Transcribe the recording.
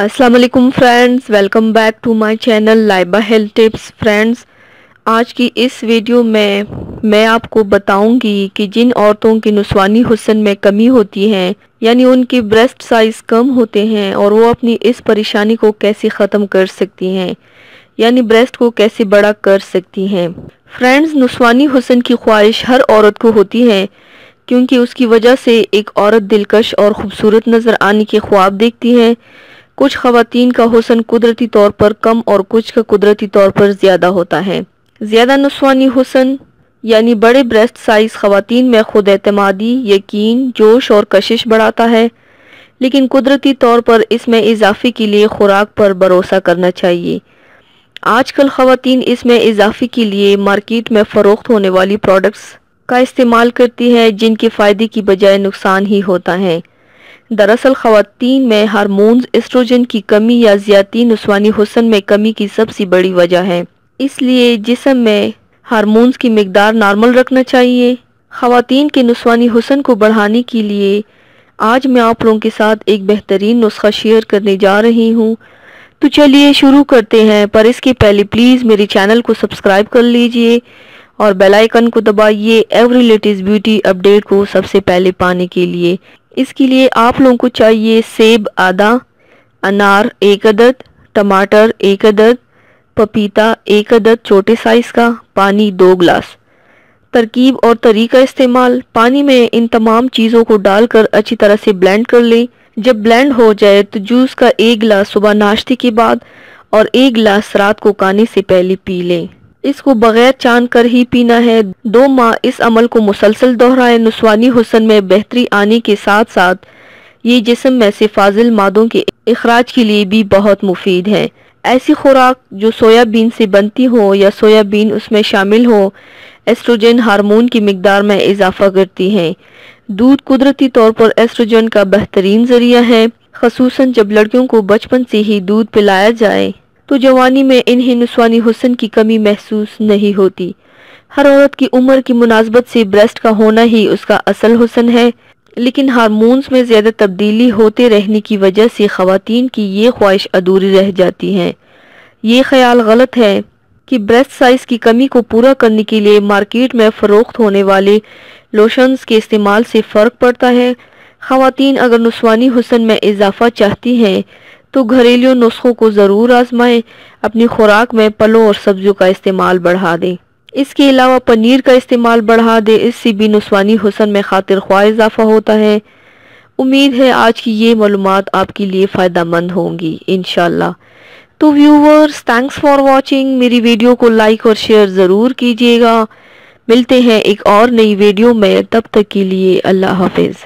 अस्सलाम वालेकुम friends, welcome back to my channel Laiba health tips. Friends, आज की इस वीडियो में मैं आपको बताऊंगी कि जिन औरतों की नुस्वानी हुस्न में कमी होती है, यानी उनके ब्रेस्ट साइज कम होते हैं, और वो अपनी इस परेशानी को कैसे ख़त्म कर सकती हैं, यानी ब्रेस्ट को कैसे बड़ा कर सकती हैं। फ्रेंड्स, नुस्वानी हुस्न की ख्वाहिश हर औरत को होती है, क्योंकि उसकी वजह से एक औरत दिलकश और खूबसूरत नज़र आने के ख्वाब देखती है। कुछ ख़वातीन का हुस्न कुदरती तौर पर कम और कुछ का कुदरती तौर पर ज़्यादा होता है। ज़्यादा नुस्वानी हुस्न यानी बड़े ब्रेस्ट साइज ख़वातीन में खुद एतमादी, यकीन, जोश और कशिश बढ़ाता है, लेकिन कुदरती तौर पर इसमें इजाफे के लिए खुराक पर भरोसा करना चाहिए। आजकल ख़वातीन इसमें इजाफे के लिए मार्केट में फ़रोख्त होने वाली प्रोडक्ट्स का इस्तेमाल करती है, जिनके फ़ायदे की बजाय नुकसान ही होता है। दरअसल ख़वातीन में हार्मोन्स एस्ट्रोजन की कमी या ज़्यादती नुस्वानी हुस्न में कमी की सबसे बड़ी वजह है। इसलिए जिस्म में हार्मोन्स की मिकदार नॉर्मल रखना चाहिए। ख़वातीन के नुस्वानी हुस्न को बढ़ाने के लिए आज मैं आप लोगों के साथ एक बेहतरीन नुस्खा शेयर करने जा रही हूँ। तो चलिए शुरू करते हैं, पर इसके पहले प्लीज़ मेरे चैनल को सब्सक्राइब कर लीजिए और बेल आइकन को दबाइए एवरी लेटेस्ट ब्यूटी अपडेट को सबसे पहले पाने के लिए। इसके लिए आप लोगों को चाहिए सेब आधा, अनार 1 अदद, टमाटर 1 अदद, पपीता 1 अदद छोटे साइज का, पानी 2 गिलास। तरकीब और तरीका इस्तेमाल: पानी में इन तमाम चीज़ों को डालकर अच्छी तरह से ब्लेंड कर लें। जब ब्लेंड हो जाए तो जूस का 1 गिलास सुबह नाश्ते के बाद और 1 गिलास रात को खाने से पहले पी लें। इसको बगैर चान कर ही पीना है। 2 माह इस अमल को मुसलसल दोहराएं। नुस्वानी हुस्न में बेहतरी आने के साथ साथ ये जिस्म में से फाजिल मादों के इखराज के लिए भी बहुत मुफीद है। ऐसी खुराक जो सोयाबीन से बनती हो या सोयाबीन उसमें शामिल हो, एस्ट्रोजन हार्मोन की मिकदार में इजाफा करती हैं। दूध कुदरती तौर पर एस्ट्रोजन का बेहतरीन जरिया है। खसूसन जब लड़कियों को बचपन से ही दूध पिलाया जाए तो जवानी में इन्हें नुस्वानी हुस्न की कमी महसूस नहीं होती। हर औरत की उम्र की मुनासबत से ब्रेस्ट का होना ही उसका असल हुस्न है, लेकिन हार्मोन्स में ज़्यादा तब्दीली होते रहने की वजह से ख़वातीन की ये ख्वाहिश अधूरी रह जाती है। ये ख्याल गलत है कि ब्रेस्ट साइज की कमी को पूरा करने के लिए मार्केट में फ़रोख्त होने वाले लोशंस के इस्तेमाल से फ़र्क पड़ता है। ख़वातीन अगर नुस्वानी हुस्न में इजाफा चाहती हैं तो घरेलू नुस्खों को ज़रूर आजमाएं। अपनी खुराक में फलों और सब्जियों का इस्तेमाल बढ़ा दें। इसके अलावा पनीर का इस्तेमाल बढ़ा दें, इससे भी नुस्वानी हुस्न में खातिर ख्वाह इजाफा होता है। उम्मीद है आज की ये मालूमात आपके लिए फ़ायदेमंद होंगी इंशाल्लाह। तो व्यूवर्स, थैंक्स फॉर वॉचिंग। मेरी वीडियो को लाइक और शेयर ज़रूर कीजिएगा। मिलते हैं एक और नई वीडियो में, तब तक के लिए अल्लाह हाफिज़।